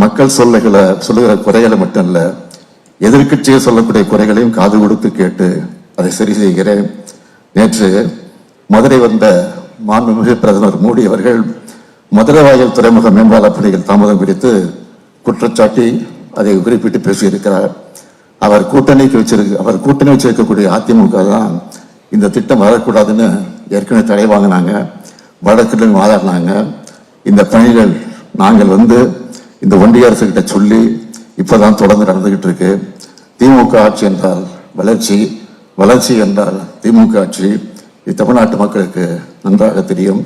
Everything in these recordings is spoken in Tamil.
மக்கள் சொல்லுகிற குறைகளை மட்டும் இல்ல, எதிர்கட்சியை சொல்லக்கூடிய குறைகளையும் காது கொடுத்து கேட்டு அதை சரி செய்கிறேன். நேற்று மதுரை வந்த மாண்புமிகு பிரதமர் மோடி அவர்கள் மதுரை வாயில் துறைமுக மேம்பால பணிகள் தாமதம் குறித்து குற்றச்சாட்டி அதை குறிப்பிட்டு பேசியிருக்கிறார். அவர் கூட்டணி வச்சிருக்கக்கூடிய அதிமுக தான் இந்த திட்டம் வரக்கூடாதுன்னு ஏற்கனவே தடை வாங்கினாங்க, வழக்குடன் வாதாடினாங்க. இந்த பணிகள் நாங்கள் இந்த ஒன்றிய அரசு கிட்ட சொல்லி இப்பதான் தொடர்ந்து நடந்துகிட்டு இருக்கு. திமுக ஆட்சி என்றால் வளர்ச்சி, வளர்ச்சி என்றால் திமுக ஆட்சி. இது தமிழ்நாட்டு மக்களுக்கு நன்றாக தெரியும்.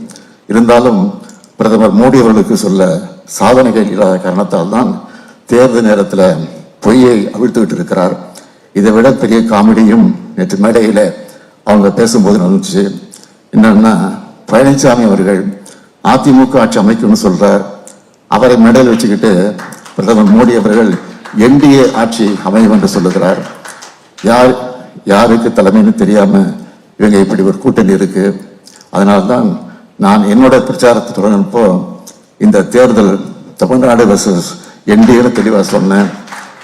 இருந்தாலும் பிரதமர் மோடி அவர்களுக்கு சொல்ல சாதனைகள் இல்லாத காரணத்தால் தான் தேர்தல் நேரத்தில் பொய்யை அவிழ்த்து விட்டு இருக்கிறார். இதை விட பெரிய காமெடியும் நேற்று மேடையில் அவங்க பேசும்போது நடந்துச்சு. என்னன்னா, பழனிசாமி அவர்கள் அதிமுக ஆட்சி அமைக்கும்னு சொல்றார். அவரை மேடையில் வச்சுக்கிட்டு பிரதமர் மோடி அவர்கள் என்டிஏ ஆட்சி அமையும் என்று சொல்லுகிறார். யாருக்கு தலைமைன்னு தெரியாம இவங்க இப்படி ஒரு கூட்டணி இருக்கு. அதனால்தான் நான் என்னோட பிரச்சாரத்தை தொடங்கினப்போ இந்த தேர்தல் தமிழ்நாடு வர்சஸ் என்டிஏன்னு தெளிவாக சொன்னேன்.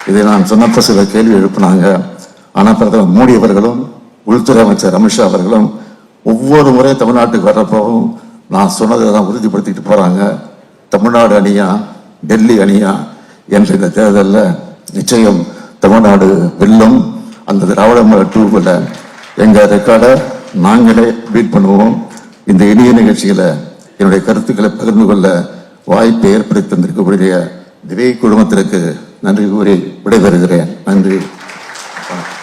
இதை நான் சொன்னப்போ சில கேள்வி எழுப்பினாங்க. ஆனால் பிரதமர் மோடி அவர்களும் உள்துறை அமைச்சர் அமித்ஷா அவர்களும் ஒவ்வொரு முறை தமிழ்நாட்டுக்கு வர்றப்பவும் நான் சொன்னதை தான் உறுதிப்படுத்திட்டு போறாங்க. தமிழ்நாடு அணியா டெல்லி அணியா என்ற இந்த தேர்தலில் நிச்சயம் தமிழ்நாடு வெல்லும். அந்த திராவிட மாடல் 2 எங்க ரெக்கார்டை நாங்களே பீட் பண்ணுவோம். இந்த இனிய நிகழ்ச்சியில என்னுடைய கருத்துக்களை பகிர்ந்து கொள்ள வாய்ப்பை ஏற்படுத்தி தந்திருக்கக்கூடிய திவே குழுமத்திற்கு நன்றி கூறி விடைபெறுகிறேன். நன்றி.